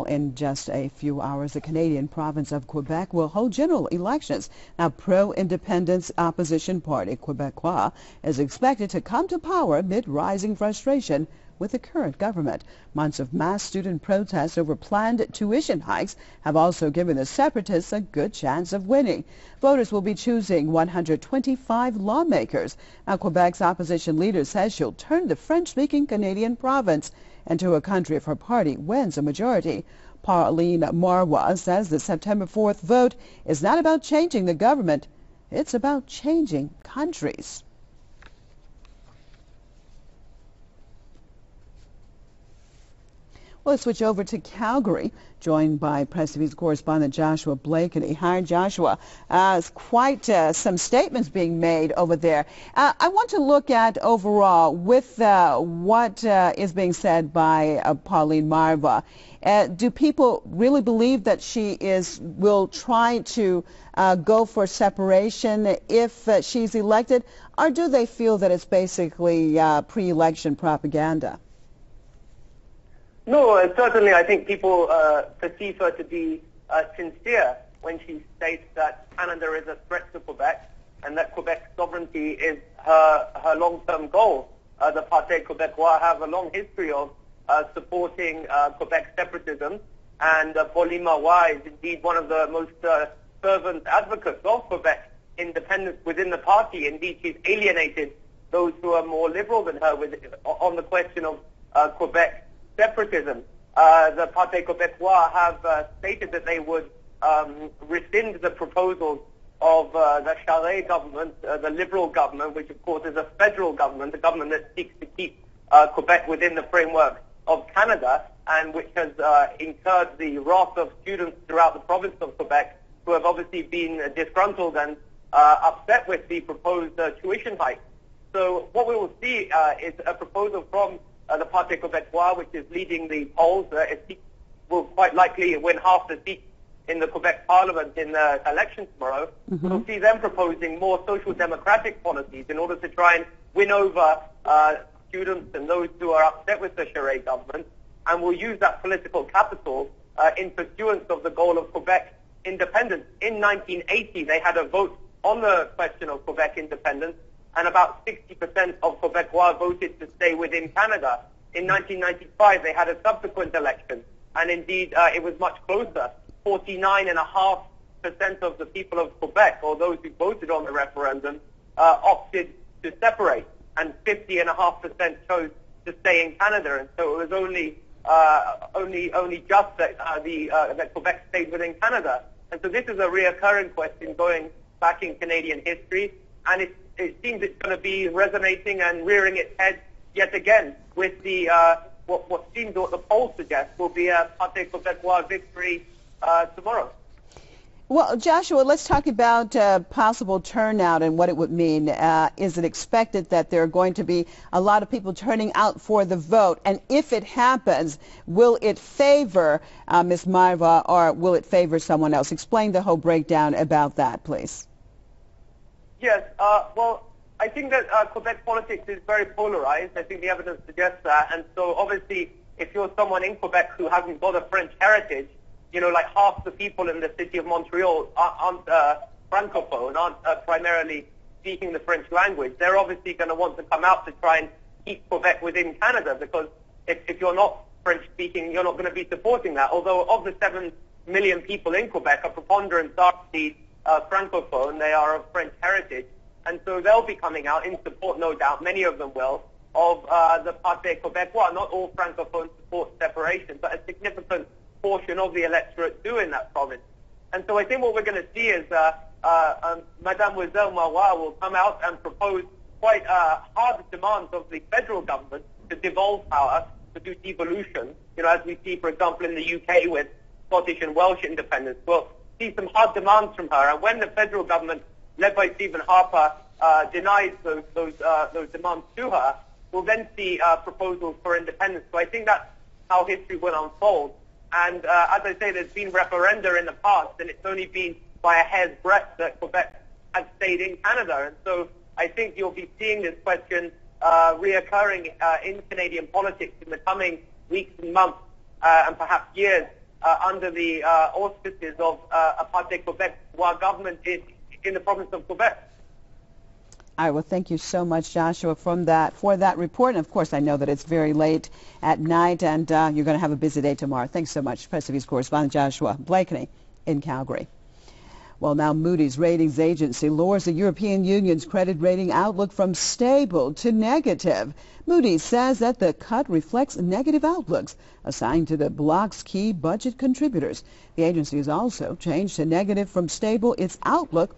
in just a few hours, the Canadian province of Quebec will hold general elections. Now, pro-independence opposition party Quebecois is expected to come to power amid rising frustration with the current government. Months of mass student protests over planned tuition hikes have also given the separatists a good chance of winning. Voters will be choosing 125 lawmakers. Now, Quebec's opposition leader says she'll turn the French-speaking Canadian province into a country if her party wins a majority. Pauline Marois says the September 4th vote is not about changing the government, it's about changing countries. We'll switch over to Calgary, joined by Press TV's correspondent Joshua Blakeney. Hi, Joshua. Quite some statements being made over there. I want to look at overall with what is being said by Pauline Marois. Do people really believe that she will try to go for separation if she's elected, or do they feel that it's basically pre-election propaganda? No, certainly I think people perceive her to be sincere when she states that Canada is a threat to Quebec and that Quebec's sovereignty is her long-term goal. The Parti Québécois have a long history of supporting Quebec separatism, and Pauline Marois is indeed one of the most fervent advocates of Quebec independence within the party. Indeed, she's alienated those who are more liberal than her on the question of Quebec separatism. The Parti Québécois have stated that they would rescind the proposals of the Charest government, the Liberal government, which of course is a federal government, a government that seeks to keep Quebec within the framework of Canada, and which has incurred the wrath of students throughout the province of Quebec, who have obviously been disgruntled and upset with the proposed tuition hike. So what we will see is a proposal from the Parti Québécois, which is leading the polls. It will quite likely win half the seats in the Quebec Parliament in the election tomorrow. We'll see them proposing more social democratic policies in order to try and win over students and those who are upset with the Charest government, and will use that political capital in pursuance of the goal of Quebec independence. In 1980, they had a vote on the question of Quebec independence, and about 60% of Quebecois voted to stay within Canada. In 1995, they had a subsequent election, and indeed it was much closer. 49.5% of the people of Quebec, or those who voted on the referendum, opted to separate, and 50.5% chose to stay in Canada. And so it was only just that that Quebec stayed within Canada. And so this is a reoccurring question going back in Canadian history, and it seems it's going to be resonating and rearing its head yet again with the what seems, what the polls suggest, will be a Parti Québécois victory tomorrow. Well, Joshua, let's talk about possible turnout and what it would mean. Is it expected that there are going to be a lot of people turning out for the vote? And if it happens, will it favor Ms. Marois, or will it favor someone else? Explain the whole breakdown about that, please. Yes, well, I think that Quebec politics is very polarized. I think the evidence suggests that. And so obviously, if you're someone in Quebec who hasn't got a French heritage, you know, like half the people in the city of Montreal aren't francophone, aren't primarily speaking the French language, they're obviously going to want to come out to try and keep Quebec within Canada, because if you're not French speaking, you're not going to be supporting that. Although of the 7 million people in Quebec, a preponderance are indeed francophone, they are of French heritage, and so they'll be coming out in support, no doubt, many of them will, of the Parti Québécois. Not all francophones support separation, but a significant portion of the electorate do in that province. And so I think what we're going to see is Mademoiselle Marois will come out and propose quite hard demands of the federal government to devolve power, to do devolution, you know, as we see, for example, in the UK with Scottish and Welsh independence. We'll see some hard demands from her, and when the federal government, led by Stephen Harper, denies those demands to her, we'll then see proposals for independence. So I think that's how history will unfold. And as I say, there's been referenda in the past, and it's only been by a hair's breadth that Quebec has stayed in Canada. And so I think you'll be seeing this question reoccurring in Canadian politics in the coming weeks and months and perhaps years, under the auspices of apartheid Quebec, while government is in the province of Quebec. All right, well, thank you so much, Joshua, for that report. And, of course, I know that it's very late at night, and you're going to have a busy day tomorrow. Thanks so much, Press TV's correspondent Joshua Blakeney in Calgary. Well, now Moody's ratings agency lowers the European Union's credit rating outlook from stable to negative. Moody's says that the cut reflects negative outlooks assigned to the bloc's key budget contributors. The agency has also changed to negative from stable its outlook